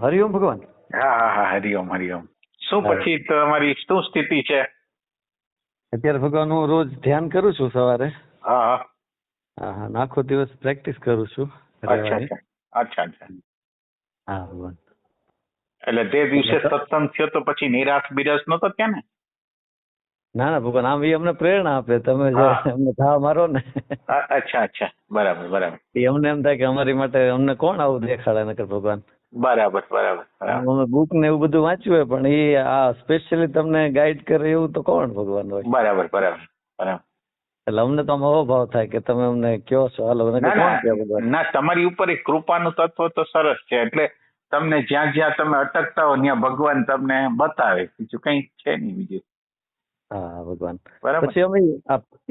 હરિઓમ ભગવાન. હા હા હા, હરિઓમ હરિઓમ. શું પછી તમારી શું સ્થિતિ છે? અત્યારે ભગવાન હું રોજ ધ્યાન કરું છું સવારે. હા હા. હા હા, આખો દિવસ પ્રેક્ટિસ કરું છું અચ્છા રહેવાની. અચ્છા અચ્છા અચ્છા. હા ભગવાન. એટલે તે દિવસે એટલે સત્સંગ થયો તો પછી નિરાશ બિરાશ નતો ત્યાં ને? ના ના ભગવાન, આમ એ અમને પ્રેરણા આપે. તમે જે હા. અમને ઘા મારો ને અચ્છા અચ્છા, બરાબર બરાબર એ અમને એમ થાય કે અમારી માટે અમને કોણ આવું દેખાડે નકર ભગવાન. બરાબર બરાબર બરાબર અમે બુક ને એવું બધું વાંચ્યું હોય પણ એ આ સ્પેશિયલી તમને ગાઈડ કરે એવું તો કોણ ભગવાન હોય. બરાબર બરાબર બરાબર. એટલે અમને તો આમ અભાવ થાય કે તમે અમને કયો છો, હાલો નકર ના કોણ ના કે ભગવાન. ના, તમારી ઉપર એક કૃપાનું તત્વ તો સરસ છે. એટલે તમને જ્યાં જ્યાં તમે અટકતા હો ત્યાં ભગવાન તમને બતાવે, બીજું કઈ છે નહીં બીજું. હા ભગવાન. બરાબર. પછી અમે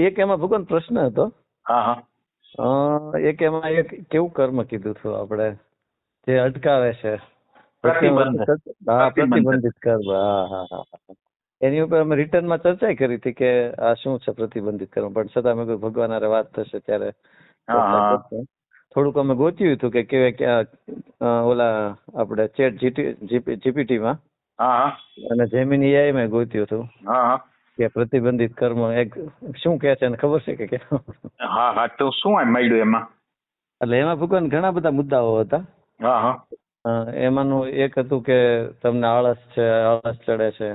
એક એમાં ભગવાન પ્રશ્ન હતો. હા હા. એક એમાં એક કેવું કર્મ કીધું હતું આપણે જે અટકાવે છે. પછી પ્રતિબંધ. હા, પ્રતિબંધ. પ્રતિબંધિત કર્મ. હા હા હા હા. એની ઉપર અમે રિટર્નમાં ચર્ચા કરી હતી કે આ શું છે પ્રતિબંધિત કર્મ, પણ છતાં મેં કહ્યું ભગવાન હારે વાત થશે ત્યારે હા ચર્ચા હા કરશું. થોડુંક અમે ગોત્યું હતું કે કેવા ઓલા આપણે ચેટ જીપીટીમાં હા હા અને જેમિની એઆઈ માં ગોત્યું હતું હા હા કે પ્રતિબંધિત કર્મ એક શું કહે છે એને ખબર છે કે કેમ? હા હા, તો શું મળ્યું એમાં? એટલે એમાં ભગવાન ઘણા બધા મુદ્દાઓ હતા. હા હા એમાંનું એક હતું કે તમને આળસ ચડે છે,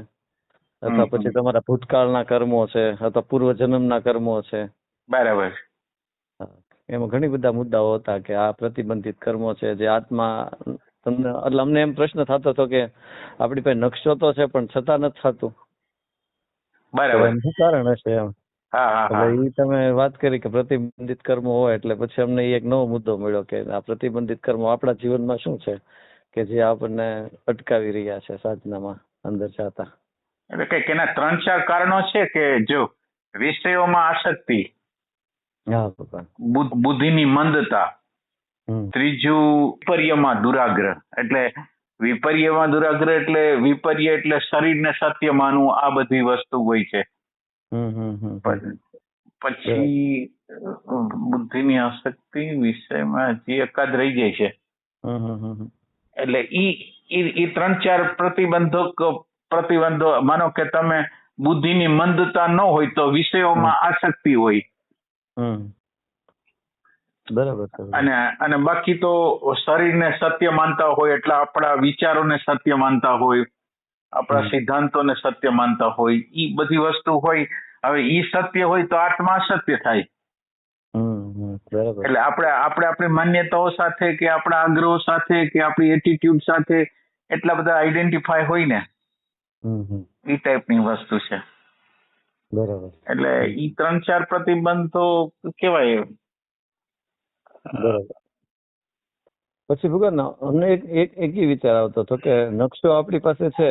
અથવા પછી તમારા ભૂતકાળના કર્મો છે, અથવા પૂર્વજન્મના કર્મો છે. બરાબર. એમાં ઘણી બધા મુદ્દાઓ હતા કે આ પ્રતિબંધિત કર્મો છે જે આત્મા તમને. એટલે અમને એમ પ્રશ્ન થતો હતો કે આપણી પાસે નકશો તો છે પણ છતાં નથી થતું. બરાબર. એનું શું કારણ હશે એમ. હા હા એટલે હા. એ તમે વાત કરી કે પ્રતિબંધિત કર્મો હોય એટલે પછી અમને એક નવો મુદ્દો મળ્યો કે આ પ્રતિબંધિત કર્મો આપણા જીવનમાં શું છે કે જે આપણને અટકાવી રહ્યા છે સાધનામાં અંદર જતા. એટલે કઈક એના 3-4 કારણો છે કે જો વિષયોમાં આસક્તિ, હા ભગવાન. બુદ્ધિની મંદતા, હમ. ત્રીજું વિપર્યમાં દુરાગ્રહ. એટલે વિપર્યમાં દુરાગ્રહ એટલે વિપર્ય એટલે શરીરને સત્ય માનવું, આ બધી વસ્તુ હોય છે. પછી બુદ્ધિની આસક્તિ, વિષયમાં જે એકાદ રહી જાય છે. એટલે ઈ 3-4 પ્રતિબંધો. માનો કે તમે બુદ્ધિની મંદતા ન હોય તો વિષયોમાં આસક્તિ હોય. બરાબર. અને બાકી તો શરીરને સત્ય માનતા હોય, એટલે આપણા વિચારોને સત્ય માનતા હોય, આપણા સિદ્ધાંતોને સત્ય માનતા હોય, ઈ બધી વસ્તુ હોય. હવે ઈ સત્ય હોય તો આત્મા અસત્ય થાય. બરાબર. એટલે આપણે આપણી માન્યતાઓ સાથે કે આપણા આગ્રહો સાથે કે આપણી એટીટ્યુડ સાથે એટલા બધા આઈડેન્ટિફાય હોય ને, ઈ ટાઈપની વસ્તુ છે. બરાબર. એટલે ઈ 3-4 પ્રતિબંધો કેવાય. બરાબર. પછી ભગવાન અમને એક વિચાર આવતો હતો કે નકશો આપણી પાસે છે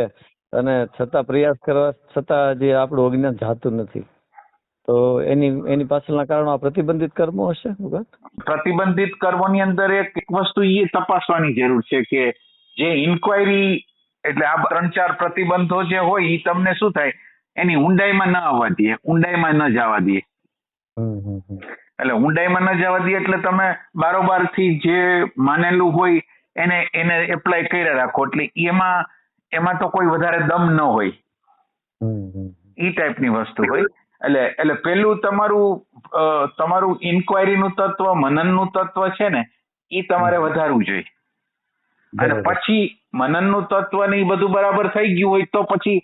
અને છતાં પ્રયાસ કરવા છતાં જે આપણું અજ્ઞાન જાતું નથી, તો એની પાછળના કારણો આ પ્રતિબંધિત કર્મો હશે ભગવાન? પ્રતિબંધિત કર્મોની અંદર એક વસ્તુ એ તપાસવાની જરૂર છે કે જે ઇન્ક્વાયરી, એટલે આ 3-4 પ્રતિબંધો જે હોય એ તમને શું થાય, એની ઊંડાઈમાં ન આવવા દે, ઊંડાઈમાં ન જવા દે. એટલે ઊંડાઈમાં ન જવા દે એટલે તમે બારોબાર થી જે માનેલું હોય એને એપ્લાય કર્યા રાખો, એટલે એમાં તો કોઈ વધારે દમ ન હોય. ઈ ટાઈપની વસ્તુ હોય. એટલે પેલું તમારું ઇન્ક્વાયરીનું તત્વ, મનનનું તત્વ છે ને, એ તમારે વધારવું જોઈએ. અને પછી મનનનું તત્વ ને એ બધું બરાબર થઈ ગયું હોય તો પછી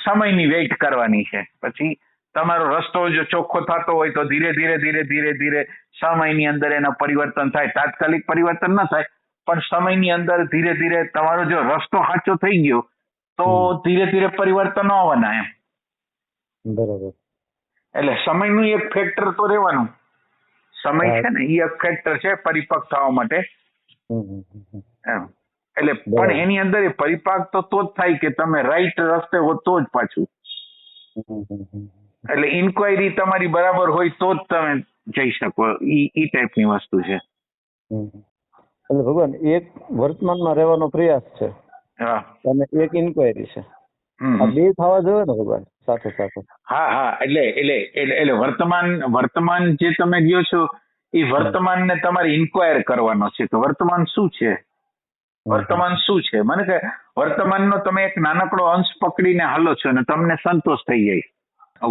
સમયની વેઇટ કરવાની છે. પછી તમારો રસ્તો જો ચોખ્ખો થતો હોય તો ધીરે ધીરે સમયની અંદર એના પરિવર્તન થાય. તાત્કાલિક પરિવર્તન ન થાય, પણ સમયની અંદર ધીરે ધીરે તમારો જો રસ્તો સાચો થઈ ગયો તો ધીરે ધીરે પરિવર્તન આવવાના એમ. બરાબર. એટલે સમયનું એક ફેક્ટર તો રહેવાનું. સમય છે ને એ એક ફેક્ટર છે પરિપક્વ થવા માટે એમ. એટલે પણ એની અંદર પરિપાક તો જ થાય કે તમે રાઈટ રસ્તે હો તો જ પાછું. એટલે ઇન્ક્વાયરી તમારી બરાબર હોય તો જ તમે જઈ શકો. ઈ ટાઈપની વસ્તુ છે. એટલે ભગવાન એક વર્તમાનમાં રહેવાનો પ્રયાસ છે અને એક ઇન્ક્વાયરી છે. આ બે થવા જોઈએ ને ભગવાન સાથે સાથે? હા. એટલે વર્તમાન જે તમે ગયો છો એ વર્તમાનને તમારે ઇન્ક્વાયર કરવાનો છે. તો વર્તમાન શું છે? વર્તમાન શું છે? મને કે વર્તમાનનો તમે એક નાનકડો અંશ પકડીને હાલો છો ને તમને સંતોષ થઈ જાય.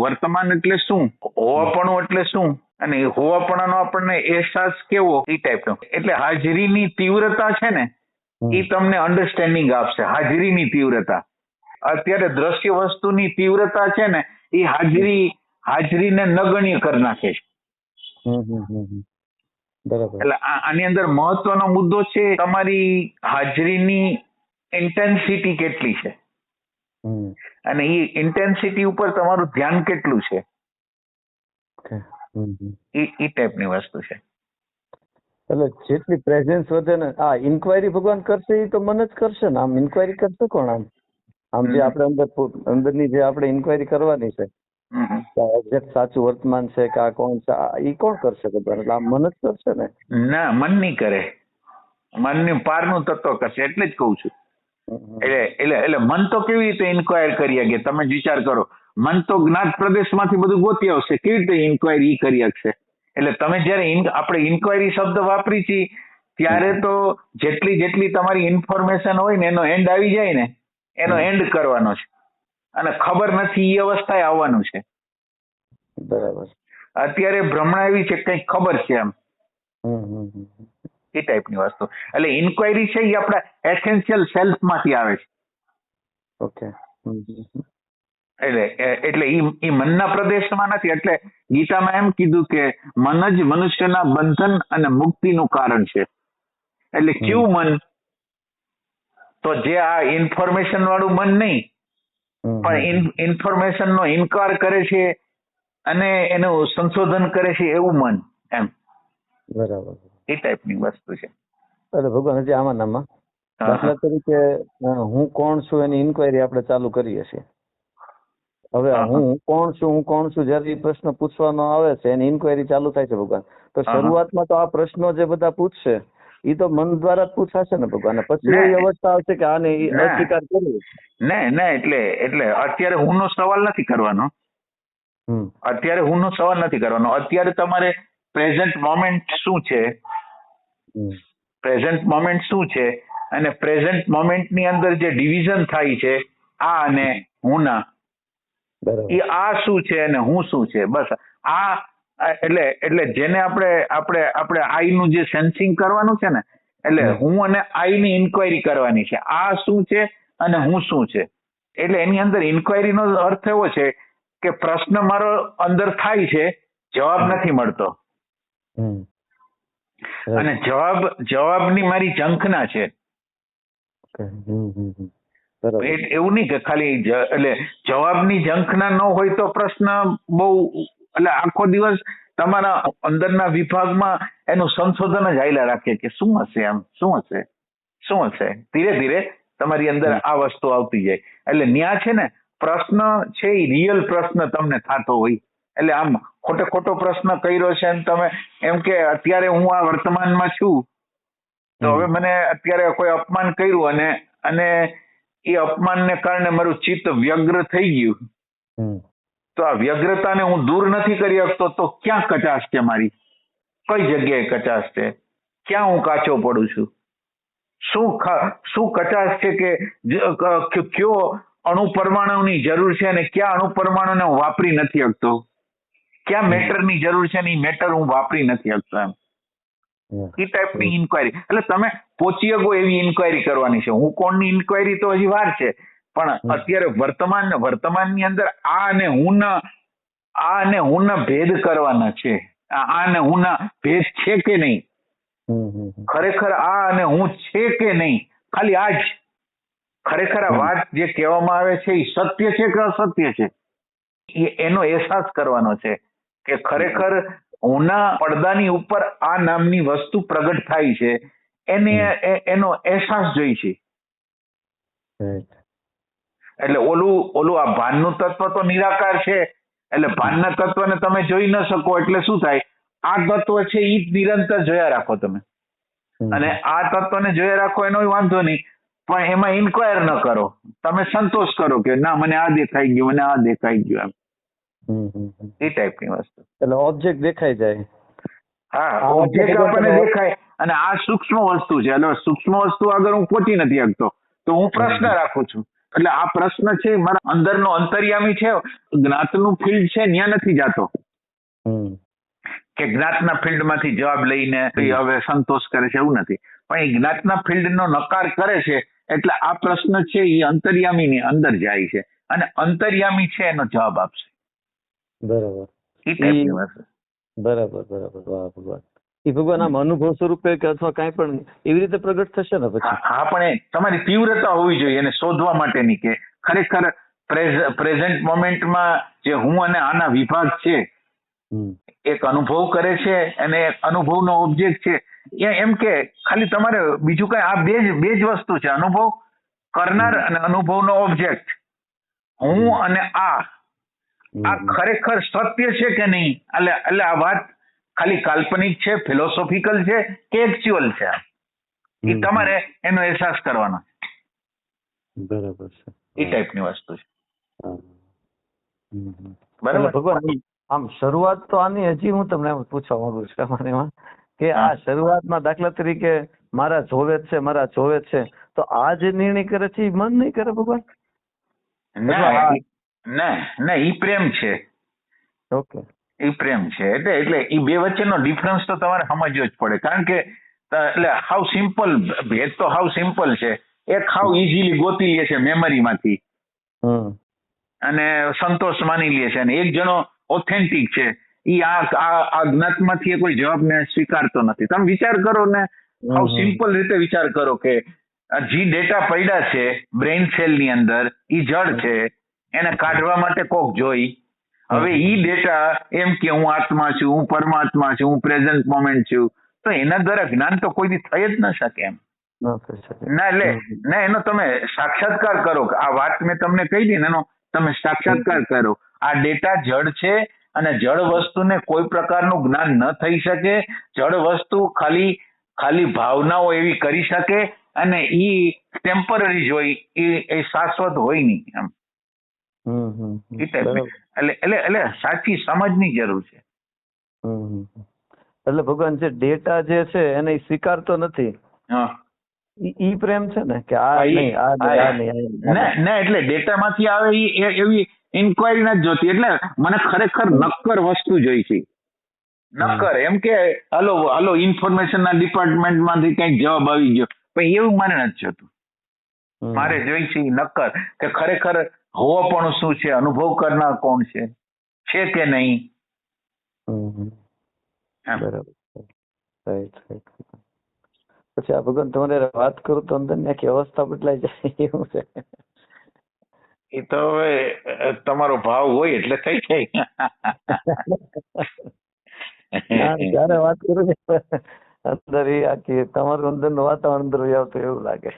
વર્તમાન એટલે શું, હોવાપણું એટલે શું, અને એ હોવાપણાનો આપણને અહેસાસ કેવો, એ ટાઈપનો. એટલે હાજરીની તીવ્રતા છે ને એ તમને અન્ડરસ્ટેન્ડિંગ આપશે. હાજરીની તીવ્રતા, અત્યારે દ્રશ્ય વસ્તુની તીવ્રતા છે ને એ હાજરીને નગણ્ય કરી નાખે છે. બરાબર. એટલે આની અંદર મહત્વનો મુદ્દો છે તમારી હાજરીની ઇન્ટેન્સિટી કેટલી છે અને એ ઇન્ટેન્સિટી ઉપર તમારું ધ્યાન કેટલું છે, એ ટાઈપની વસ્તુ છે. એટલે જેટલી પ્રેઝન્સ વધે ને, આ ઇન્ક્વાયરી ભગવાન કરશે એ તો મન જ કરશે ને. આમ ઇન્ક્વાયરી કરશે કોણ? આમ જે આપણે અંદરની જે આપણે ઇન્ક્વાયરી કરવાની છે એક્ઝેક્ટ સાચું વર્તમાન છે કે આ કોણ છે, એ કોણ કરશે ભગવાન? એટલે આ મન જ કરશે ને. ના, મન નહીં કરે, મનની પારનું તત્વ કરશે. એટલે જ કહું છું. એટલે મન તો કેવી રીતે ઇન્ક્વાયર કરી શકે? તમે વિચાર કરો, મન તો જ્ઞાત પ્રદેશમાંથી બધું ગોતી આવશે, કેવી રીતે ઇન્ક્વાયરી કરી શકશે? એટલે તમે જયારે આપણે ઇન્ક્વાયરી શબ્દ વાપરી છીએ ત્યારે તો જેટલી તમારી ઇન્ફોર્મેશન હોય ને એનો એન્ડ આવી જાય ને, એનો એન્ડ કરવાનો છે, અને ખબર નથી એ અવસ્થાએ આવવાનું છે. બરાબર. અત્યારે ભ્રમણા એવી છે કંઈક ખબર છે એમ, એ ટાઈપની વસ્તુ. એટલે ઇન્ક્વાયરી છે એ આપણા એસેન્શિયલ સેલ્ફ માંથી આવે છે. ઓકે. એટલે એ મનના પ્રદેશમાં નથી. એટલે ગીતામાં એમ કીધું કે મન જ મનુષ્યના બંધન અને મુક્તિનું કારણ છે. એટલે કેવું મન? તો જે આ ઇન્ફોર્મેશન વાળું મન નહીં, પણ ઇન્ફોર્મેશન નો ઇનકાર કરે છે અને એનું સંશોધન કરે છે એવું મન, એમ. બરાબર. એ ટાઈપની વસ્તુ છે. એટલે ભગવાન હજી આમાં દાખલા તરીકે હું કોણ છું એની ઇન્ક્વાયરી આપણે ચાલુ કરીએ છીએ. હવે હું કોણ છું જયારે એ પ્રશ્ન પૂછવાનો આવે છે એની ઇન્ક્વાયરી ચાલુ થાય છે ભગવાન. તો શરૂઆતમાં તો આ પ્રશ્નો જે બધા પૂછશે એ તો મન દ્વારા જ પૂછાશે ને ભગવાન. પછી એવી અવસ્થા આવશે કે આને અસ્વીકાર કરવું. ના, એટલે અત્યારે હું નો સવાલ નથી કરવાનો. અત્યારે તમારે પ્રેઝન્ટ મોમેન્ટ શું છે, પ્રેઝન્ટ મોમેન્ટ શું છે, અને પ્રેઝન્ટ મોમેન્ટ ની અંદર જે ડિવિઝન થાય છે આ અને હું ના, એ આ શું છે અને હું શું છે, બસ આ. એટલે જેને આપણે આઈ નું જે સેન્સિંગ કરવાનું છે ને, એટલે હું અને આઈ ની ઇન્ક્વાયરી કરવાની છે. આ શું છે અને હું શું છે. એટલે એની અંદર ઇન્ક્વાયરી નો અર્થ એવો છે કે પ્રશ્ન મારો અંદર થાય છે, જવાબ નથી મળતો, અને જવાબની મારી ઝંખના છે. એવું નહીં કે ખાલી એટલે જવાબની ઝંખના ન હોય તો પ્રશ્ન બહુ, એટલે આખો દિવસ તમારા અંદરના વિભાગમાં એનું સંશોધન જ હાલ્યા રાખે કે શું હશે, આમ શું હશે. ધીરે ધીરે તમારી અંદર આ વસ્તુ આવતી જાય. એટલે ન્યા છે ને પ્રશ્ન છે એ રિયલ પ્રશ્ન તમને થતો હોય. એટલે આમ ખોટો પ્રશ્ન કર્યો છે અને તમે એમ કે અત્યારે હું આ વર્તમાનમાં છું, તો હવે મને અત્યારે કોઈ અપમાન કર્યું અને એ અપમાનને કારણે મારું ચિત્ત વ્યગ્ર થઈ ગયું, તો આ વ્યગ્રતાને હું દૂર નથી કરી શકતો, તો ક્યાં કચાશ છે મારી? કઈ જગ્યાએ કચાશ છે? ક્યાં હું કાચો પડું છું? શું કચાશ છે કે કયો અણુ પરમાણુની જરૂર છે અને ક્યાં અણુ પરમાણુને હું વાપરી નથી શકતો? ક્યાં મેટરની જરૂર છે ને એ મેટર હું વાપરી નથી શકતો? એમ એ ટાઈપની ઇન્ક્વાયરી. એટલે તમે પહોંચી શકો એવી ઇન્ક્વાયરી કરવાની છે. હું કોણની ઇન્ક્વાયરી તો હજી વાર છે, પણ અત્યારે વર્તમાનની અંદર આ અને હુંના ભેદ કરવાના છે. આ અને હુંના ભેદ છે કે નહીં, ખરેખર આ અને હું છે કે નહીં, ખાલી આ જ. ખરેખર આ વાત જે કહેવામાં આવે છે એ સત્ય છે કે અસત્ય છે, એનો અહેસાસ કરવાનો છે કે ખરેખર હુંના પડદાની ઉપર આ નામની વસ્તુ પ્રગટ થાય છે, એનો અહેસાસ જોઈ છે. એટલે ઓલું આ ભાનનું તત્વ તો નિરાકાર છે, એટલે ભાનના તત્વને તમે જોઈ ન શકો, એટલે શું થાય? આ તત્વ છે એ જ નિરંતર જોયા રાખો તમે, અને આ તત્વને જોયા રાખો એનો વાંધો નહીં, પણ એમાં ઇન્ક્વાયર ન કરો. તમે સંતોષ કરો કે ના, મને આ દેખાઈ ગયું, મને આ દેખાઈ ગયું, એમ. એ ટાઈપની વસ્તુ. એટલે ઓબ્જેક્ટ દેખાઈ જાય. હા, ઓબ્જેક્ટ આપણને દેખાય અને આ સૂક્ષ્મ વસ્તુ છે. એટલે સૂક્ષ્મ વસ્તુ આગળ હું પહોંચી નથી શકતો, તો હું પ્રશ્ન રાખું છું. એટલે આ પ્રશ્ન છે મારા અંદરનો અંતર્યામી છે, જ્ઞાતનું ફિલ્ડ છે ત્યાં નથી જાતો કે જ્ઞાતના ફિલ્ડમાંથી જવાબ લઈને હવે સંતોષ કરે છે, એવું નથી. પણ એ જ્ઞાતના ફિલ્ડનો નકાર કરે છે એટલે આ પ્રશ્ન છે એ અંતર્યામીની અંદર જાય છે અને અંતર્યામી છે એનો જવાબ આપશે. બરાબર. એ ટાઈપની વાત છે. બરાબર બરાબર. વાહ ભગવાન. એ ભગવાન આમ અનુભવ સ્વરૂપે કે અથવા કાંઈ પણ એવી રીતે પ્રગટ થશે ને પછી? હા, પણ એ તમારી તીવ્રતા હોવી જોઈએ એને શોધવા માટેની, કે ખરેખર પ્રેઝન્ટ મોમેન્ટમાં જે હું અને આના વિભાગ છે એક અનુભવ કરે છે અને એક અનુભવનો ઓબ્જેક્ટ છે. એમ કે ખાલી તમારે બીજું કઈ, આ બે જ વસ્તુ છે, અનુભવ કરનાર અને અનુભવનો ઓબ્જેક્ટ. હું અને આ ખરેખર સત્ય છે કે નહીં? એટલે આ વાત ખાલી કાલ્પનિક છે, ફિલોસોફિકલ છે કે એક્ચ્યુઅલ છે, એ તમારે એનો અહેસાસ કરવાનો છે. બરાબર છે. એ ટાઈપની વસ્તુ છે. બરાબર. ભગવાન આમ શરૂઆત તો આની હજી હું તમને પૂછવા માંગુ છું એમાં કે આ શરૂઆતમાં દાખલા તરીકે મારા જોવે જ છે, તો આ જે નિર્ણય કરે છે એ મન નહીં કરે ભગવાન? ના, ઈ પ્રેમ છે. ઓકે, એ પ્રેમ છે. એટલે એ બે વચ્ચેનો ડિફરન્સ તો તમારે સમજવો જ પડે. કારણ કે એટલે હાવ સિમ્પલ ભેદ તો હાવ સિમ્પલ છે. એક હાવ ઇઝીલી ગોતી લે છે મેમરીમાંથી અને સંતોષ માની લે છે, અને એક જણો ઓથેન્ટિક છે, ઈ આ જ્ઞાતમાંથી કોઈ જવાબને સ્વીકારતો નથી. તમે વિચાર કરો ને, હાવ સિમ્પલ રીતે વિચાર કરો કે જે ડેટા પડ્યા છે બ્રેઇન સેલ ની અંદર ઈ જડ છે, એને કાઢવા માટે કોક જોઈ. હવે ઈ ડેટા એમ કે હું આત્મા છું, હું પરમાત્મા છું, હું પ્રેઝન્ટ મોમેન્ટ છું, તો એના દ્વારા જ્ઞાન તો કોઈથી થઈ જ ન શકે એમ. એનો તમે સાક્ષાત્કાર કરો. આ વાત મેં તમને કહી દી ને, એનો તમે સાક્ષાત્કાર કરો. આ ડેટા જડ છે અને જડ વસ્તુને કોઈ પ્રકારનું જ્ઞાન ન થઈ શકે. જડ વસ્તુ ખાલી ભાવનાઓ એવી કરી શકે અને ઈ ટેમ્પરરી જ હોય, એ શાશ્વત હોય નહીં એમ. એટલે સાચી સમજની જરૂર છે. એટલે ભગવાન જે ડેટા જે છે એને સ્વીકારતો નથી, ઈ પ્રેમ છે ને કે આ નહીં, આ નહીં. ના, એટલે ડેટામાંથી આવે એવી ઇન્ક્વાયરી નથી જોતી. એટલે મને ખરેખર નક્કર વસ્તુ જોઈ છે. નક્કર એમ કે હાલો ઇન્ફોર્મેશનના ડિપાર્ટમેન્ટમાંથી કંઈક જવાબ આવી ગયો, પણ એવું મારે નથી જોતું. મારે જોઈ છે નક્કર કે ખરેખર હોવાપણું શું છે, અનુભવ કરનાર કોણ છે કે નહીં. પછી આ ભગવાન તમારે વાત કરું તો અંદર આખી અવસ્થા બદલાઈ જાય એવું છે. એ તો હવે તમારો ભાવ હોય એટલે થઈ જાય. જયારે વાત કરું અંદર એ આખી તમારું અંદર નું વાતાવરણ અંદર આવતું એવું લાગે.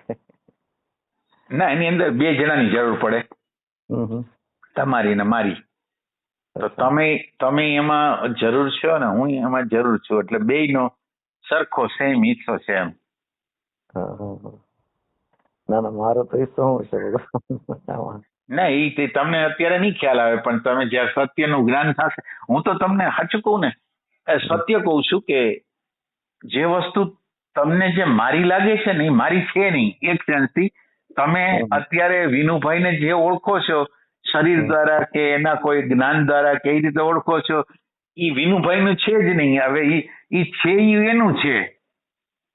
ના, એની અંદર બે જણાની જરૂર પડે, તમારી ને મારી. તો તમે એમાં જરૂર છો ને હું એમાં જરૂર છું, એટલે બેયનો સરખો સેમ હિસ્સો છે એમ. ના, મારો તો હિસ્સો શું છે? ના, એ તમને અત્યારે નહીં ખ્યાલ આવે, પણ તમે જયારે સત્યનું જ્ઞાન થશે, હું તો તમને સાચું કહું ને, સત્ય કહું છું કે જે વસ્તુ તમને જે મારી લાગે છે ને એ મારી છે નહીં. એક સેન્સથી તમે અત્યારે વિનુભાઈને જે ઓળખો છો શરીર દ્વારા કે એના કોઈ જ્ઞાન દ્વારા કઈ રીતે ઓળખો છો, એ વિનુભાઈનું છે જ નહીં. હવે એ છે એનું છે.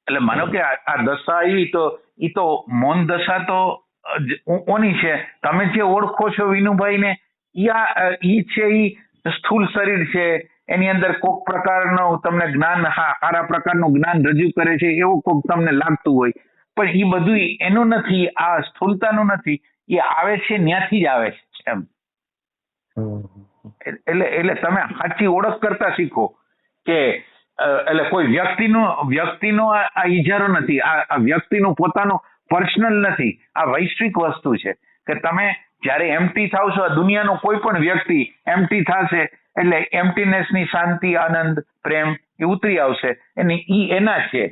એટલે માનો કે આ દશા આવી તો એ તો મૌન દશા તો ઓની છે. તમે જે ઓળખો છો વિનુભાઈને ઈ છે, ઈ સ્થૂળ શરીર છે, એની અંદર કોઈક પ્રકારનું તમને જ્ઞાન, આરા પ્રકારનું જ્ઞાન રજૂ કરે છે એવું કોઈક તમને લાગતું હોય, પણ એ બધું એનું નથી, આ સ્થૂળતાનું નથી. એ આવે છે ત્યાંથી જ આવે છે એમ. એટલે તમે સાચી ઓળખ કરતા શીખો કે એટલે કોઈ વ્યક્તિનો આ ઈજારો નથી, આ વ્યક્તિનું પોતાનું પર્સનલ નથી, આ વૈશ્વિક વસ્તુ છે. કે તમે જ્યારે એમ્પ્ટી થાવ છો, આ દુનિયાનો કોઈ પણ વ્યક્તિ એમ્પ્ટી થશે એટલે એમ્પ્ટીનેસ ની શાંતિ, આનંદ, પ્રેમ એ ઉતરી આવશે. એના છે.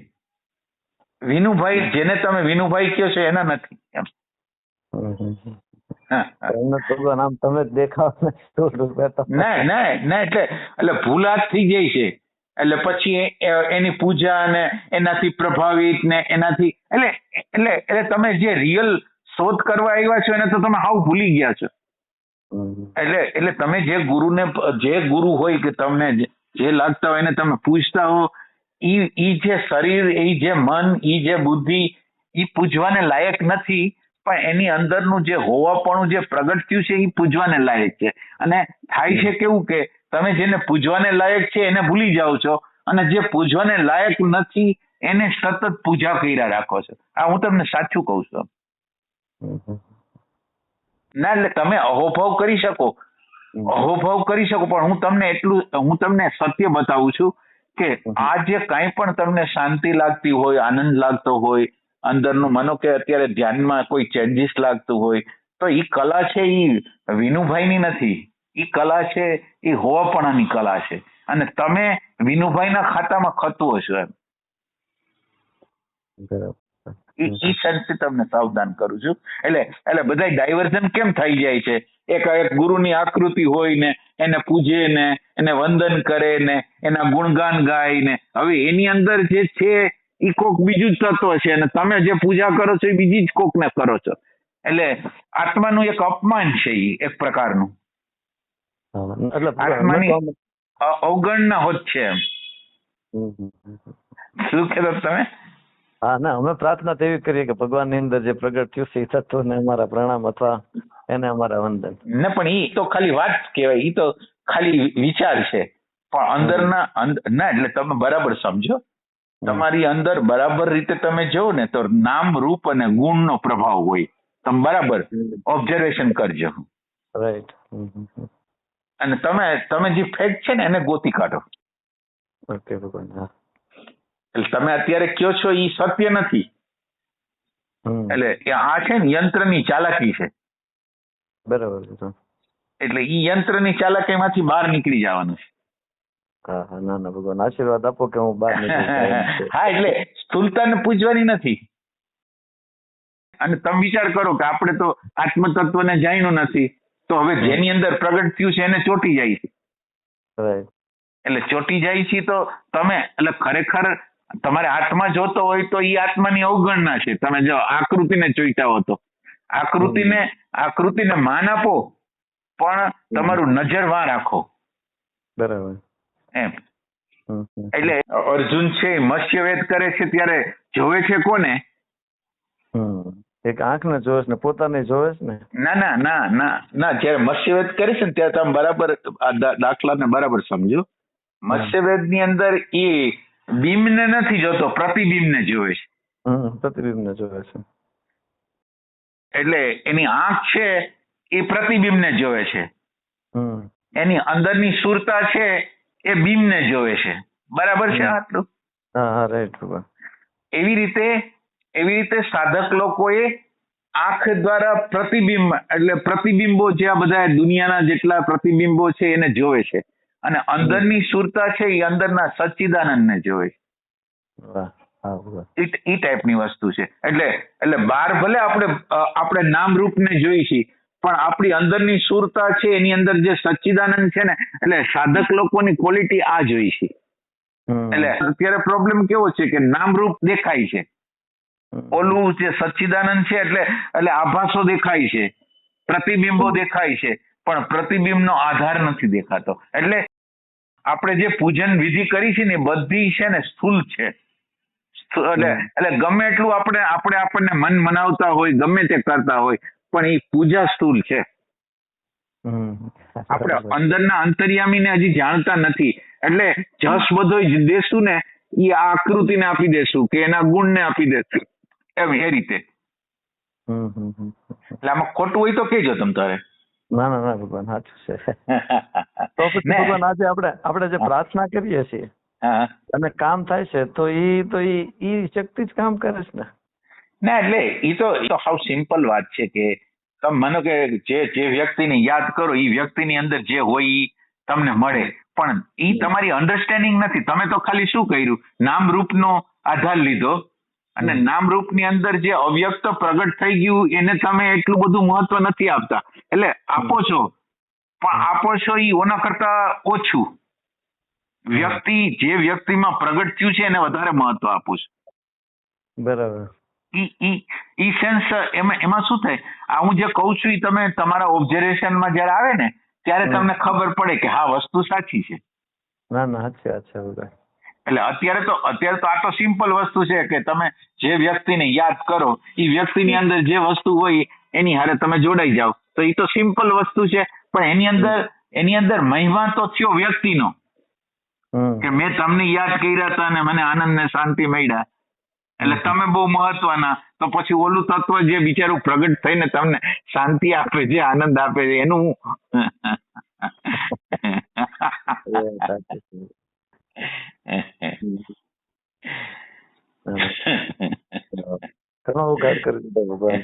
વિનુભાઈ, જેને તમે વિનુભાઈ કહો છો એના નથી એમ. તમે દેખાવ ના, એટલે ભૂલ હાથ થઈ જાય છે. એટલે પછી એની પૂજા અને એનાથી પ્રભાવિત ને એનાથી એટલે તમે જે રિયલ શોધ કરવા આવ્યા છો એને તો તમે હાવ ભૂલી ગયા છો. એટલે તમે જે ગુરુ હોય કે તમને જે લાગતા હોય એને તમે પૂછતા હો, ઈ જે શરીર, ઈ જે મન, ઈ જે બુદ્ધિ, ઈ પૂજવાને લાયક નથી, પણ એની અંદરનું જે હોવાપણું જે પ્રગટ થયું છે એ પૂજવાને લાયક છે. અને થાય છે કેવું કે તમે જેને પૂજવાને લાયક છે એને ભૂલી જાઓ છો અને જે પૂજવાને લાયક નથી એને સતત પૂજા કર્યા રાખો છો. આ હું તમને સાચું કહું છું. ના, એટલે તમે અહોભાવ કરી શકો, પણ હું તમને સત્ય બતાવું છું કે આ જે કાંઈ પણ તમને શાંતિ લાગતી હોય, આનંદ લાગતો હોય, અંદરનું માનો કે અત્યારે ધ્યાનમાં કોઈ ચેન્જીસ લાગતું હોય, તો ઈ કલા છે ઈ વિનુભાઈની નથી, ઈ કલા છે એ હોવાપણાની કલા છે. અને તમે વિનુભાઈના ખાતામાં ખતવો છો એમ. ઈ સેન્સથી તમને સાવધાન કરું છું. એટલે બધા ડાયવર્ઝન કેમ થઈ જાય છે? એક ગુરુની આકૃતિ હોય ને એને પૂજે ને એને વંદન કરે ને એના ગુણગાન ગાય ને હવે એની અંદર જે છે એ કોક બીજું જ તત્વ છે અને તમે જે પૂજા કરો છો એ બીજી જ કોકને કરો છો. એટલે આત્માનું એક અપમાન છે એ એક પ્રકારનું. આત્માની અવગણના હોત છે એમ. શું કહેતો તમે? હા, ના, અમે પ્રાર્થના તેવી કરીએ કે ભગવાનની અંદર જે પ્રગટ થયું છે એ તત્વને અમારા પ્રણામ અથવા એને અમારા વંદન. ને પણ ઈ તો ખાલી વાત કહેવાય, ઈ તો ખાલી વિચાર છે. પણ અંદરના ના, એટલે તમે બરાબર સમજો, તમારી અંદર બરાબર રીતે તમે જો ને તો નામ, રૂપ અને ગુણનો પ્રભાવ હોય. તમે બરાબર ઓબ્ઝર્વેશન કરજો. રાઈટ. અને તમે જે ફેક્ટ છે ને એને ગોતી કાઢો. ઓકે ભગવાન. હા, એટલે તમે અત્યારે કયો છો એ સત્ય નથી. એટલે આ છે ને યંત્રની ચાલાકી છે. બરાબર. એટલે ઈ યંત્રની ચાલાકીમાંથી બહાર નીકળી જવાનું છે. હા, ના, ભગવાન આશીર્વાદ આપો કે હું બહાર નીકળી. હા, એટલે સ્થૂળતાને પૂજવાની નથી. અને તમે વિચાર કરો કે આપણે તો આત્મતત્વને જાણ્યું નથી, તો હવે જેની અંદર પ્રગટ થયું છે એને ચોટી જાય છે. રાઈટ. એટલે ચોટી જાય છે તો તમે એટલે ખરેખર તમારે આત્મા જોતો હોય તો એ આત્માની અવગણના છે. તમે જો આકૃતિને જોઈતા હો તો આકૃતિને માન આપો, પણ તમારું નજર વાં રાખો. બરાબર. એમ. એટલે અર્જુન છે મત્સ્યવેદ કરે છે ત્યારે જોવે છે કોને? એક આંખને જોવે ને પોતાને જોવે ને. ના, જયારે મત્સ્યવેદ કરે છે ને ત્યારે તમે બરાબર દાખલાને બરાબર સમજો. મત્સ્યવેદની અંદર એ બિંબને નથી જોતો, પ્રતિબિંબને જોવે છે. પ્રતિબિંબને જોવે છે. એટલે એની આંખ છે એ પ્રતિબિંબને જોવે છે. એની અંદરની સુરતા છે એ બિંબને જોવે છે. બરાબર છે આટલું? હા, રાઈટ. એવી રીતે સાધક લોકોએ આંખ દ્વારા પ્રતિબિંબ એટલે પ્રતિબિંબો જે આ બધા દુનિયાના જેટલા પ્રતિબિંબો છે એને જોવે છે અને અંદરની સુરતા છે એ અંદરના સચ્ચિદાનંદને જોવે છે. એ ટાઈપની વસ્તુ છે. એટલે બહાર ભલે આપણે નામ રૂપને જોઈ છીએ, પણ આપણી અંદરની સુરતા છે એની અંદર જે સચ્ચિદાનંદ છે ને, એટલે સાધક લોકોની ક્વોલિટી આ જોઈ છે. એટલે અત્યારે પ્રોબ્લેમ કેવો છે કે નામ રૂપ દેખાય છે, ઓલું જે સચ્ચિદાનંદ છે એટલે આભાસો દેખાય છે, પ્રતિબિંબો દેખાય છે, પણ પ્રતિબિંબનો આધાર નથી દેખાતો. એટલે આપણે જે પૂજન વિધિ કરી છે ને બધી છે ને સ્થૂલ છે. એટલે ગમે એટલું આપણને મન મનાવતા હોય, ગમે તે કરતા હોય, પણ એ પૂજા સ્થૂલ છે. આપણે અંદરના અંતર્યામીને હજી જાણતા નથી. એટલે જસ બધો દેશું ને એ આકૃતિને આપી દેશું કે એના ગુણને આપી દેશું એમ એ રીતે. એટલે આમાં ખોટું હોય તો કેજો તમ તારે. ના ભગવાન સાચું છે. તો પછી ભગવાન આજે આપણે જે પ્રાર્થના કરીએ છીએ અને કામ થાય છે તો ઈ શક્તિ જ કામ કરે છે ને. ના, એટલે ઈ તો હાવ સિમ્પલ વાત છે કે તમે માનો કે જે વ્યક્તિને યાદ કરો એ વ્યક્તિની અંદર જે હોય ઈ તમને મળે, પણ ઈ તમારી અન્ડરસ્ટેન્ડિંગ નથી. તમે તો ખાલી શું કર્યું, નામ રૂપનો આધાર લીધો અને નામ રૂપની અંદર જે અવ્યક્ત પ્રગટ થઈ ગયું એને તમે એટલું બધું મહત્વ નથી આપતા. એટલે આપો છો, પણ આપો છો ઈ ઓના કરતા ઓછું. જે વ્યક્તિમાં પ્રગટ થયું છે એને વધારે મહત્વ આપું છું. બરાબર. ઈ સેન્સ એમાં શું થાય, આ હું જે કહું છું એ તમે તમારા ઓબ્ઝર્વેશનમાં જયારે આવે ને ત્યારે તમને ખબર પડે કે હા વસ્તુ સાચી છે. ના ના અચ્છા અચ્છા બધા. એટલે અત્યારે તો આ તો સિમ્પલ વસ્તુ છે કે તમે જે વ્યક્તિને યાદ કરો એ વ્યક્તિની અંદર જે વસ્તુ હોય એની હારે તમે જોડાઈ જાઓ, તો એ તો સિમ્પલ વસ્તુ છે. પણ એની અંદર મહિમા તો થયો વ્યક્તિનો કે મેં તમને યાદ કર્યા હતા અને મને આનંદ ને શાંતિ મળ્યા, એટલે તમે બહુ મહત્વના. તો પછી ઓલું તત્વ જે બિચારું પ્રગટ થઈને તમને શાંતિ આપે છે, આનંદ આપે છે, એનું ઘણો ઉઘાડ કરી દીધો ભગવાન.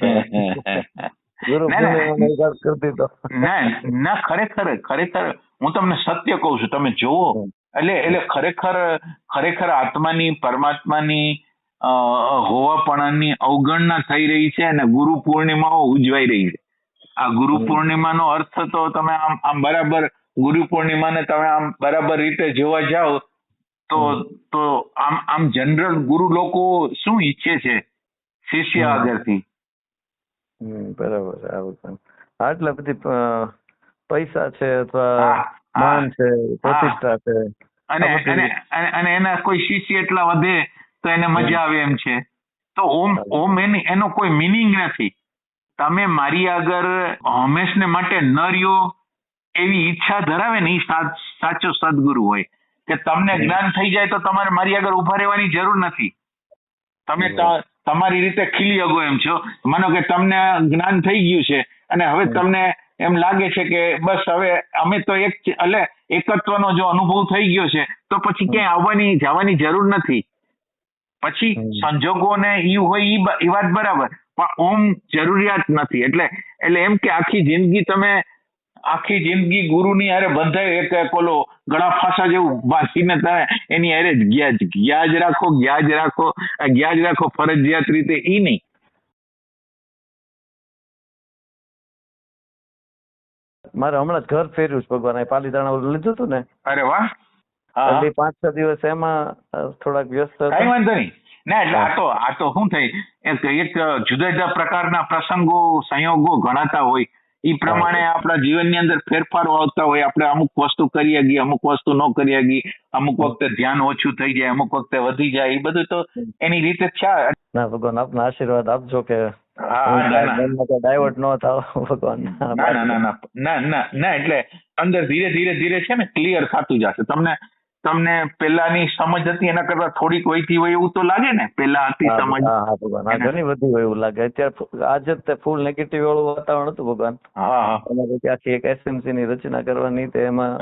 ગુરુ પૂર્ણિમાનો ઉઘાડ કરી દીધો. ના ખરેખર હું તમને સત્ય કહું છું, તમે જોવો એટલે ખરેખર આત્માની પરમાત્માની હોવાપણાની અવગણના થઈ રહી છે અને ગુરુ પૂર્ણિમાઓ ઉજવાઈ રહી છે. આ ગુરુ પૂર્ણિમાનો અર્થ તો તમે આમ બરાબર ગુરુ પૂર્ણિમાને તમે આમ બરાબર રીતે જોવા જાઓ તો આમ જનરલ ગુરુ લોકો શું ઈચ્છે છે શિષ્ય આગળથી? બરાબર. આટલા બધી પૈસા છે અથવા માન છે, પ્રતિષ્ઠા છે, અને એના કોઈ શિષ્ય એટલા વધે તો એને મજા આવે એમ છે. તો ઓમ એનો કોઈ મિનિંગ નથી. તમે મારી આગળ હંમેશને માટે ન રહ્યો એવી ઈચ્છા ધરાવે ને એ સાચો સદગુરુ હોય કે તમને જ્ઞાન થઈ જાય તો તમારે મારી આગળ ઉભા રહેવાની જરૂર નથી. તમે તમારી રીતે ખીલી અગો એમ છો. માનો કે તમને જ્ઞાન થઈ ગયું છે અને હવે તમને એમ લાગે છે કે બસ હવે અમે તો એકત્વનો જો અનુભવ થઈ ગયો છે તો પછી ક્યાંય જવાની જરૂર નથી. પછી સંજોગોને ઈ હોય એ વાત બરાબર, પણ ઓમ જરૂરિયાત નથી. એટલે એમ કે આખી જિંદગી ગુરુની હારે બંધાય એક ઓલો ગળા ફાંસા જેવું બાંધીને તમે એની હારે ગ્યાજ રાખો ફરજિયાત રીતે, ઈ નહીં. મારે હમણાં ઘર ફેર્યું છે ભગવાન, પાલીતાણા લીધું હતું ને. અરે વાહ. એટલે 5-6 દિવસ એમાં થોડાક વ્યસ્ત હતા. કઈ વાંધો નહીં. ના એટલે આ તો શું થઈ એક જુદા જુદા પ્રકારના પ્રસંગો સંયોગો ગણાતા હોય એ પ્રમાણે આપણા જીવનની અંદર ફેરફારો આવતા હોય. આપણે અમુક વસ્તુ કરી ગઈ, અમુક વસ્તુ ન કરી ગઈ, અમુક વખતે ધ્યાન ઓછું થઈ જાય, અમુક વખતે વધી જાય, એ બધું તો એની રીતે છે. ના ભગવાન આપના આશીર્વાદ આપજો કે ડાયવર્ટ ન થાવ ભગવાન. ના એટલે અંદર ધીરે છે ને ક્લિયર થતું જશે. તમને પેલાની સમજ હતી એના કરતા થોડીક વહીતી હોય એવું તો લાગે ને? પેલા હતી સમજ. હા ભગવાન, ઘણી બધી હોય એવું લાગે. અત્યારે આજે જ ફૂલ નેગેટિવ વાળું વાતાવરણ હતું ભગવાન. આખી એક એસએમસી ની રચના કરવાની, એમાં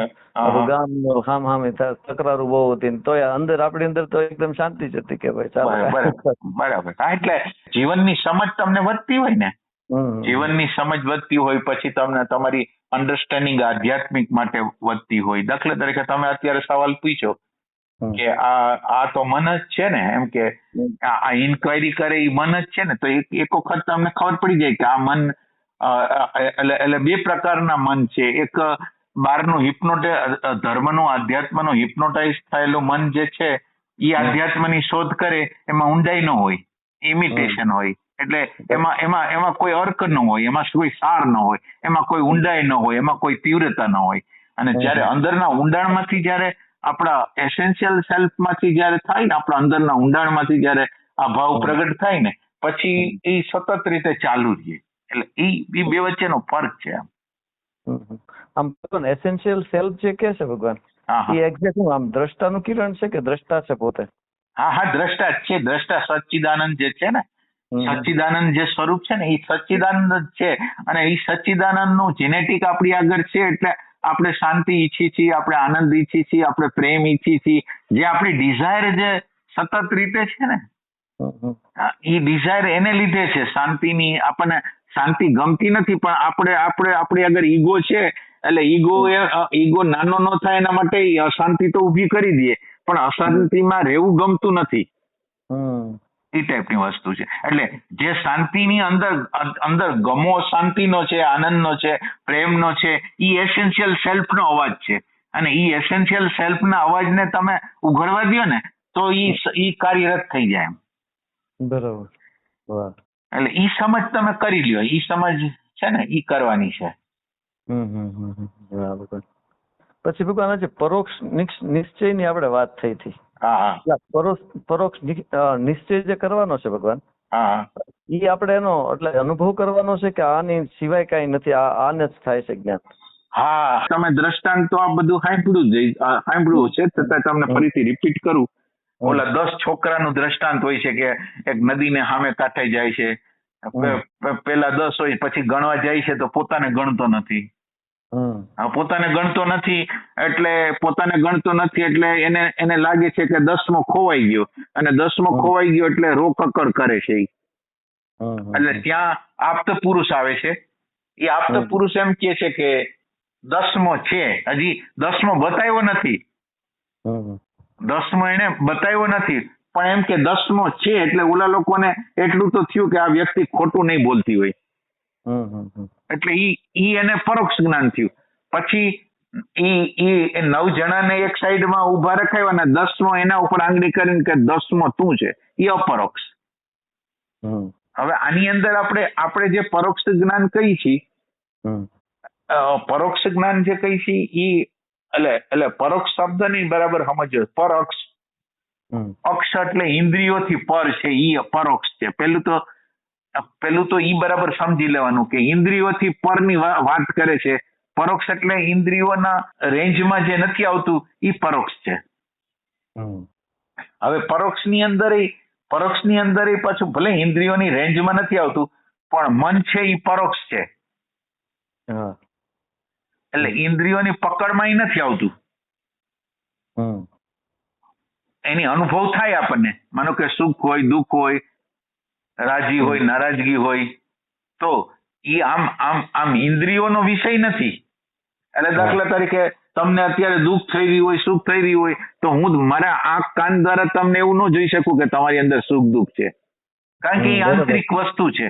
ગામ હામે તકરાරු બહુ હતી, તો આપણી અંદર તો એકદમ શાંતિ જ હતી કે ભાઈ ચાલો. બરાબર. એટલે જીવનની સમજ તમને વધતી હોય ને, જીવનની સમજ વધતી હોય પછી તમને તમારી અન્ડરસ્ટેન્ડિંગ આધ્યાત્મિક માટે વધતી હોય. દાખલા તરીકે તમે અત્યારે સવાલ પૂછ્યો કે આ તો મન જ છે ને, એમ કે આ ઇન્ક્વાયરી કરે એ મન જ છે ને, તો એક વખત તમને ખબર પડી જાય કે આ મન એટલે બે પ્રકારના મન છે. એક બહારનું ધર્મનું આધ્યાત્મનું હિપ્નોટાઇઝ થયેલું મન જે છે એ આધ્યાત્મની શોધ કરે, એમાં ઊંડાઈ ન હોય, ઇમિટેશન હોય. એટલે એમાં કોઈ અર્ક ન હોય, એમાં કોઈ સાર ન હોય, એમાં કોઈ ઊંડાઈ ન હોય, એમાં કોઈ તીવ્રતા ન હોય. અને જયારે અંદરના ઊંડાણમાંથી જયારે આપણા એસેન્શિયલ સેલ્ફમાંથી જયારે થાય ને, આપણા અંદરના ઊંડાણમાંથી જયારે આ ભાવ પ્રગટ થાય ને, પછી એ સતત રીતે ચાલુ રહે. એટલે એ બે વચ્ચેનો ફરક છે. આમ ભગવાન એસેન્શિયલ સેલ્ફ જે કે છે ભગવાન, એ એક્ઝેક્ટ આમ દ્રષ્ટાનું કિરણ છે કે દ્રષ્ટા છે પોતે? હા દ્રષ્ટા જ છે. દ્રષ્ટા સચ્ચિદાનંદ જે છે ને, સચ્ચિદાનંદ જે સ્વરૂપ છે ને એ સચ્ચિદાનંદ જ છે. અને એ સચ્ચિદાનંદ નું જેનેટિક આપણી આગળ છે. એટલે આપણે શાંતિ ઈચ્છીએ છીએ, આપણે આનંદ ઈચ્છીએ છીએ, આપણે પ્રેમ ઈચ્છીએ છીએ. જે આપણી ડિઝાયર જે સતત રીતે છે ને, એ ડિઝાયર એને લીધે છે શાંતિની. આપણને શાંતિ ગમતી નથી, પણ આપણે આપણી આગળ ઈગો છે, એટલે ઈગો નાનો ન થાય એના માટે અશાંતિ તો ઊભી કરી દઈએ, પણ અશાંતિમાં રહેવું ગમતું નથી. એ ટાઈપની વસ્તુ છે. એટલે જે શાંતિની અંદર ગમો શાંતિનો છે, આનંદનો છે, પ્રેમનો છે, એ એસેન્શિયલ સેલ્ફનો અવાજ છે. અને ઈ એસેન્શિયલ સેલ્ફના અવાજને તમે ઉઘડવા દ્યો ને તો ઈ કાર્યરત થઈ જાય એમ. બરાબર. વાહ. એટલે ઈ સમજ તમે કરી લ્યો, ઈ સમજ છે ને ઈ કરવાની છે. બરાબર. પછી ભગવાન આજે પરોક્ષ નિશ્ચયની આપણે વાત થઈ હતી. હા પરોક્ષ નિશ્ચય જે કરવાનો છે ભગવાન, હા ઈ આપણે એનો એટલે અનુભવ કરવાનો છે કે આની સિવાય કઈ નથી, આને જ થાય છે જ્ઞાન? હા, તમે દ્રષ્ટાંત તો આ બધું સાંભળ્યું છે, છતાં તમને ફરીથી રિપીટ કરું. ઓલા 10 છોકરાનું દ્રષ્ટાંત હોય છે કે એક નદીને સામે કાંઠે જાય છે, પેલા 10 હોય, પછી ગણવા જાય છે તો પોતાને ગણતો નથી. પોતાને ગણતો નથી એટલે એને લાગે છે કે 10મો ખોવાઈ ગયો, અને 10મો ખોવાઈ ગયો એટલે રોકકડ કરે છે. એટલે ત્યાં આપ્ત પુરુષ આવે છે. એ આપ્ત પુરુષ એમ કે છે કે 10મો છે, હજી 10મો બતાવ્યો નથી. 10મો એને બતાવ્યો નથી, પણ એમ કે 10મો છે એટલે ઓલા લોકોને એટલું તો થયું કે આ વ્યક્તિ ખોટું નહીં બોલતી હોય. એટલે ઈ એને પરોક્ષ જ્ઞાન થયું. પછી ઈ 9 જણાને એક સાઈડમાં ઉભા રખાવ્યા અને 10મો એના ઉપર આંગળી કરીને કે 10મો તું છે, એ અપરોક્ષ. હવે આની અંદર આપણે જે પરોક્ષ જ્ઞાન કહી છીએ, પરોક્ષ જ્ઞાન જે કહી છીએ ઈ એટલે પરોક્ષ શબ્દ નહીં બરાબર સમજો. પરોક્ષ અક્ષ એટલે ઇન્દ્રિયોથી પર છે, ઈ પરોક્ષ છે. પેલું તો ઈ બરાબર સમજી લેવાનું કે ઇન્દ્રિયોથી પરની વાત કરે છે. પરોક્ષ એટલે ઇન્દ્રિયોના રેન્જમાં જે નથી આવતું ઈ પરોક્ષ છે. હવે પરોક્ષની અંદર પાછું ભલે ઇન્દ્રિયોની રેન્જમાં નથી આવતું, પણ મન છે ઈ પરોક્ષ છે. એટલે ઇન્દ્રિયોની પકડમાં નથી આવતું. એની અનુભવ થાય આપણને. માનો કે સુખ હોય, દુઃખ હોય, રાજી હોય, નારાજગી હોય, તો ઈ આમ ઇન્દ્રિયોનો વિષય નથી. એટલે દાખલા તરીકે તમને અત્યારે દુઃખ થઈ રહ્યું હોય, સુખ થઈ રહ્યું હોય, તો હું મારા આંખ કાન દ્વારા તમને એવું ન જોઈ શકું કે તમારી અંદર સુખ દુઃખ છે, કારણ કે એ આંતરિક વસ્તુ છે.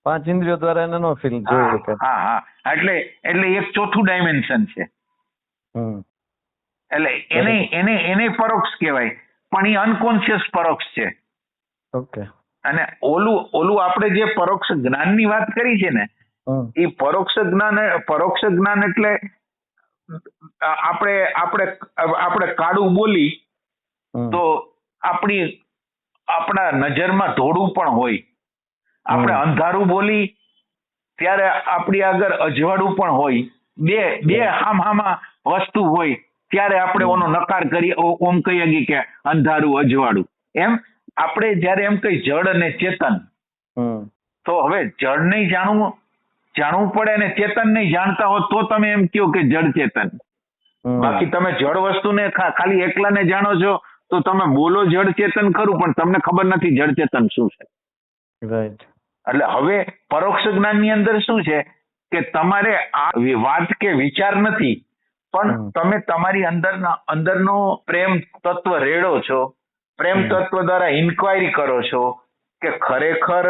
5 ઇન્દ્રિયો દ્વારા એને નો ફીલ જોઈ શકે. હા એટલે એક ચોથું ડાયમેન્શન છે. એટલે એને પરોક્ષ કહેવાય, પણ એ અનકોન્શિયસ પરોક્ષ છે. ઓકે. અને ઓલું આપણે જે પરોક્ષ જ્ઞાનની વાત કરી છે ને, એ પરોક્ષ જ્ઞાન એટલે આપણે કાળું બોલી તો આપણા નજરમાં ધોળું પણ હોય. આપણે અંધારું બોલી ત્યારે આપણી આગળ અજવાળું પણ હોય. બે હામહામા વસ્તુ હોય ત્યારે આપણે ઓનો નકાર કરીએ, ઓમ કહીએ કે અંધારું અજવાળું. એમ આપણે જયારે એમ કઈ જડ અને ચેતન, તો હવે જડ નહીં જાણવું પડે ને ચેતન નહીં જાણતા હો તો તમે એમ કહો કે જડ ચેતન. બાકી તમે જડ વસ્તુને ખાલી એકલાને જાણો છો તો તમે બોલો જડ ચેતન ખરું, પણ તમને ખબર નથી જડ ચેતન શું છે. રાઈટ. એટલે હવે પરોક્ષ જ્ઞાનની અંદર શું છે કે તમારે આ વાત કે વિચાર નથી, પણ તમે તમારી અંદરનો પ્રેમ તત્વ રેડો છો. પ્રેમ તત્વ દ્વારા ઇન્ક્વાયરી કરો છો કે ખરેખર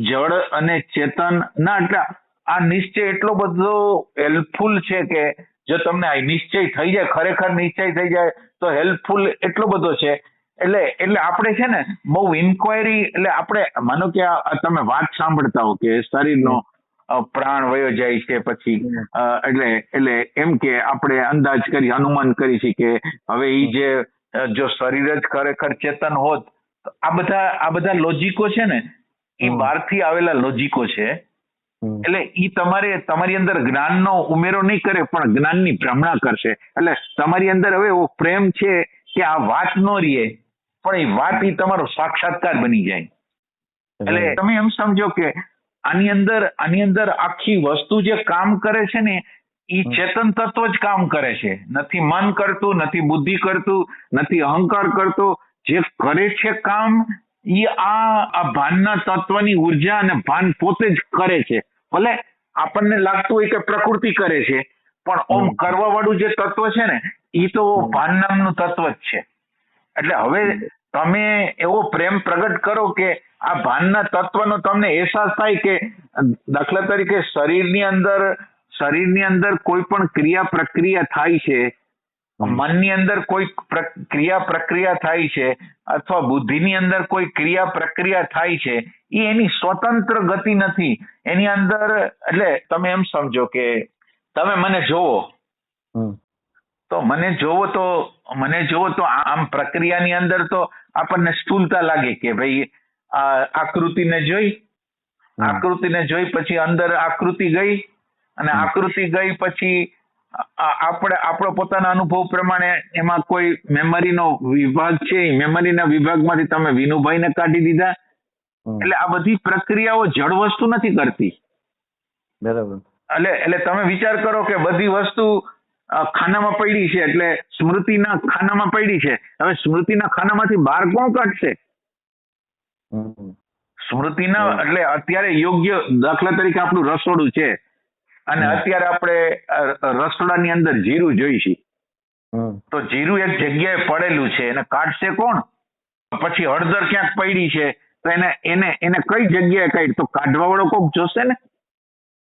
જડ અને ચેતન ના. એટલે આ નિશ્ચય એટલો બધો હેલ્પફુલ છે કે જો તમને આ નિશ્ચય થઈ જાય, ખરેખર નિશ્ચય થઈ જાય તો હેલ્પફુલ એટલો બધો છે. એટલે આપણે છે ને બહુ ઇન્ક્વાયરી, એટલે આપણે માનો કે તમે વાત સાંભળતા હો કે શરીરનો પ્રાણ વયો જાય છે, પછી એટલે એમ કે આપણે અંદાજ કરી, અનુમાન કરી છે કે હવે ઈ જો શરીર જ ખરેખર ચેતન હોત, આ બધા લોજિકો છે ને એ બહારથી આવેલા લોજિકો છે. એટલે ઈ તમારી અંદર જ્ઞાનનો ઉમેરો નહીં કરે, પણ જ્ઞાનની ભ્રમણા કરશે. એટલે તમારી અંદર હવે એવો પ્રેમ છે કે આ વાત નો રહે, પણ એ વાત ઈ તમારો સાક્ષાત્કાર બની જાય. એટલે તમે એમ સમજો કે આની અંદર આખી વસ્તુ જે કામ કરે છે ને એ ચેતન તત્વ જ કામ કરે છે. નથી મન કરતું, નથી બુદ્ધિ કરતું, નથી અહંકાર કરતો. જે કરે છે કામ એ આ ભાનના તત્વની ઉર્જા અને ભાન પોતે જ કરે છે. ભલે આપણને લાગતું હોય કે પ્રકૃતિ કરે છે, પણ ઓમ કરવા વાળું જે તત્વ છે ને એ તો ભાન નામનું તત્વ જ છે. એટલે હવે તમે એવો પ્રેમ પ્રગટ કરો કે આ ભાનના તત્વનો તમને અહેસાસ થાય કે દાખલા તરીકે શરીરની અંદર કોઈ પણ ક્રિયા પ્રક્રિયા થાય છે મનની અંદર કોઈ ક્રિયા પ્રક્રિયા થાય છે અથવા બુદ્ધિની અંદર કોઈ ક્રિયા પ્રક્રિયા થાય છે, એ એની સ્વતંત્ર ગતિ નથી. એની અંદર એટલે તમે એમ સમજો કે તમે મને જોવો તો મને જોવો તો આમ પ્રક્રિયાની અંદર તો આપણને સ્થૂલતા લાગે કે ભાઈ આ આકૃતિને જોઈ પછી અંદર આકૃતિ ગઈ અને આકૃતિ ગઈ પછી આપણો પોતાના અનુભવ પ્રમાણે એમાં કોઈ મેમરીનો વિભાગ છે, મેમરીના વિભાગમાંથી તમે વિનુભાઈને કાઢી દીધા. એટલે આ બધી પ્રક્રિયાઓ જડ વસ્તુ નથી કરતી. બરાબર. એટલે તમે વિચાર કરો કે બધી વસ્તુ ખાનામાં પડી છે, એટલે સ્મૃતિના ખાનામાં પડી છે. હવે સ્મૃતિના ખાનામાંથી બહાર કોણ કાઢશે? સ્મૃતિના એટલે અત્યારે યોગ્ય દાખલા તરીકે આપણું રસોડું છે અને અત્યારે આપણે રસોડાની અંદર જીરું જોઈશું, તો જીરું એક જગ્યાએ પડેલું છે, એને કાઢશે કોણ? પછી હળદર ક્યાંક પડી છે તો એને કઈ જગ્યાએ કાઢી? તો કાઢવા વાળો કોક જોશે ને.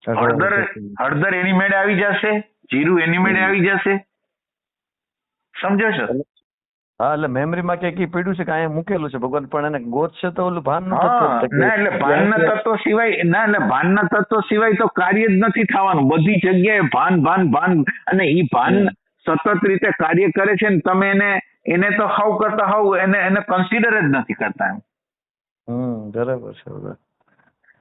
હળદર એની મેળે આવી જશે, જીરું એની મેળે આવી જશે. સમજો છો? હા, એટલે મેમરીમાં ક્યાંક પડ્યું છે કે અહીંયા મૂકેલું છે ભગવાન, પણ એને ગોતશે તો ઓલું ભાનનું તત્વ. ના, એટલે ભાનના તત્વ સિવાય ભાનના તત્વ સિવાય તો કાર્ય જ નથી થવાનું. બધી જગ્યાએ ભાન અને એ ભાન સતત રીતે કાર્ય કરે છે ને તમે એને તો હાવ કરતા હાવ એને કન્સિડર જ નથી કરતા એમ. બરાબર છે.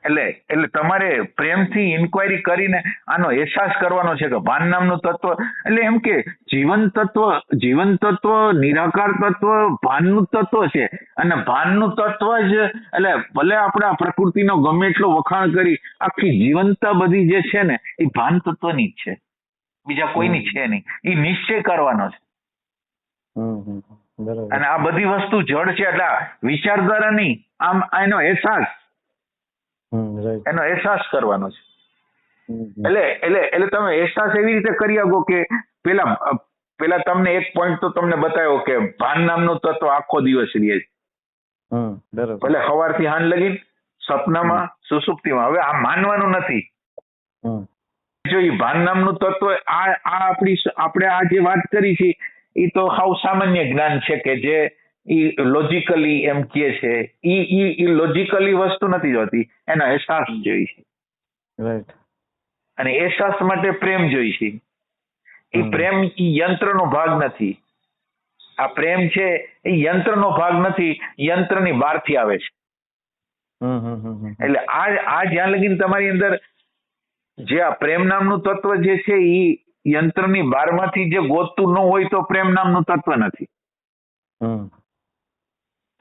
એટલે તમારે પ્રેમથી ઇન્ક્વાયરી કરીને આનો અહેસાસ કરવાનો છે કે ભાન નામનું તત્વ, એટલે એમ કે જીવન તત્વ નિરાકાર તત્વ ભાનનું તત્વ છે. અને ભાનનું તત્વ જ એટલે ભલે આપણે આ પ્રકૃતિનો ગમે એટલો વખાણ કરી, આખી જીવનતા બધી જે છે ને એ ભાન તત્વની જ છે, બીજા કોઈની છે નહીં. એ નિશ્ચય કરવાનો છે. અને આ બધી વસ્તુ જડ છે, એટલે વિચારધારા નહીં, આમ એનો અહેસાસ કરવાનો છે. એટલે તમે અહેસાસ એવી રીતે કરી શકો કે પેલા તમને એક પોઈન્ટ તો તમને બતાવ્યો કે ભાન નામનું તત્વ આખો દિવસ રહે છે, એટલે સવારથી હાંજ લગી સપનામાં સુસુપ્તિમાં. હવે આ માનવાનું નથી. જો એ ભાન નામનું તત્વ આપણે આ જે વાત કરી છે એ તો હાવ સામાન્ય જ્ઞાન છે કે જે લોજિકલી એમ કહે છે. ઈ લોજિકલી વસ્તુ નથી જોતી, એનો અહેસાસ જોઈ છે. અને અહેસાસ માટે પ્રેમ જોઈ છે. એ પ્રેમ ઈ યંત્રનો ભાગ નથી. આ પ્રેમ છે એ યંત્રનો ભાગ નથી, યંત્રની બહારથી આવે છે. એટલે આ જ્યાં લગીને તમારી અંદર જે આ પ્રેમ નામનું તત્વ જે છે એ યંત્રની બહારમાંથી જે ગોતતું ન હોય તો પ્રેમ નામનું તત્વ નથી.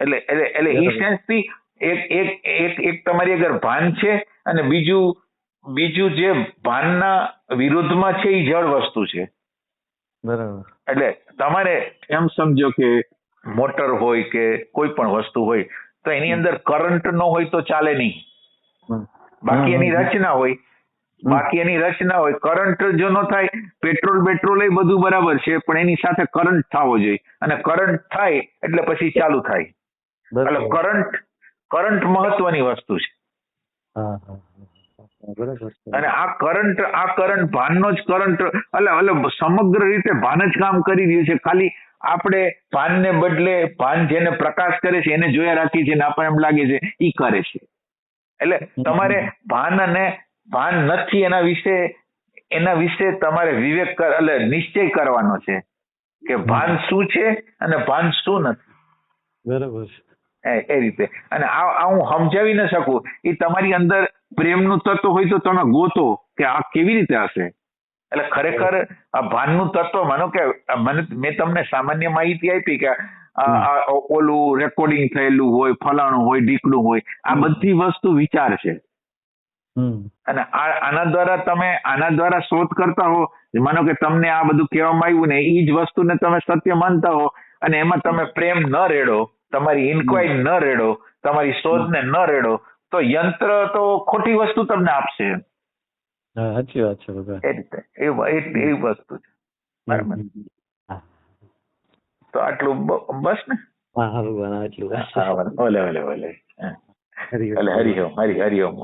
એટલે ઈ સેન્સથી એક તમારી આગળ ભાન છે અને બીજું જે ભાનના વિરુદ્ધમાં છે એ જળ વસ્તુ છે. બરાબર. એટલે તમારે એમ સમજો કે મોટર હોય કે કોઈ પણ વસ્તુ હોય તો એની અંદર કરંટ ન હોય તો ચાલે નહીં. બાકી એની રચના હોય. કરંટ જો ન થાય, પેટ્રોલ એ બધું બરાબર છે, પણ એની સાથે કરંટ થવો જોઈએ, અને કરંટ થાય એટલે પછી ચાલુ થાય. એટલે કરંટ મહત્વની વસ્તુ છે. અને આ કરંટ ભાનનો જ કરંટ, એટલે સમગ્ર રીતે ભાન જ કામ કરી રહ્યું છે. ખાલી આપણે ભાનને બદલે ભાન જેને પ્રકાશ કરે છે એને જોયા રાખીએ છીએ, આપણને એમ લાગે છે ઈ કરે છે. એટલે તમારે ભાન નથી એના વિશે તમારે વિવેક એટલે નિશ્ચય કરવાનો છે કે ભાન શું છે અને ભાન શું નથી. બરાબર. એ રીતે. અને આ હું સમજાવી ન શકું. એ તમારી અંદર પ્રેમનું તત્વ હોય તો તમે ગોતો કે આ કેવી રીતે હશે. એટલે ખરેખર આ ભાનનું તત્વ, માનો કે મેં તમને સામાન્ય માહિતી આપી કે ઓલું રેકોર્ડિંગ થયેલું હોય, ફલાણું હોય, ઢીકડું હોય, આ બધી વસ્તુ વિચાર છે. અને આના દ્વારા શોધ કરતા હો, માનો કે તમને આ બધું કહેવામાં આવ્યું ને એ જ વસ્તુને તમે સત્ય માનતા હો અને એમાં તમે પ્રેમ ન રેડો, તમારી ઇન્ક્વાયરી ન રેડો, તમારી શોધને ન રેડો, તો યંત્ર તો ખોટી વસ્તુ તમને આપશે. સાચી વાત છે. એ રીતે એવી વસ્તુ છે. બરાબર. તો આટલું બસ ને. ભલે. હરિઓમ. હરિઓમ.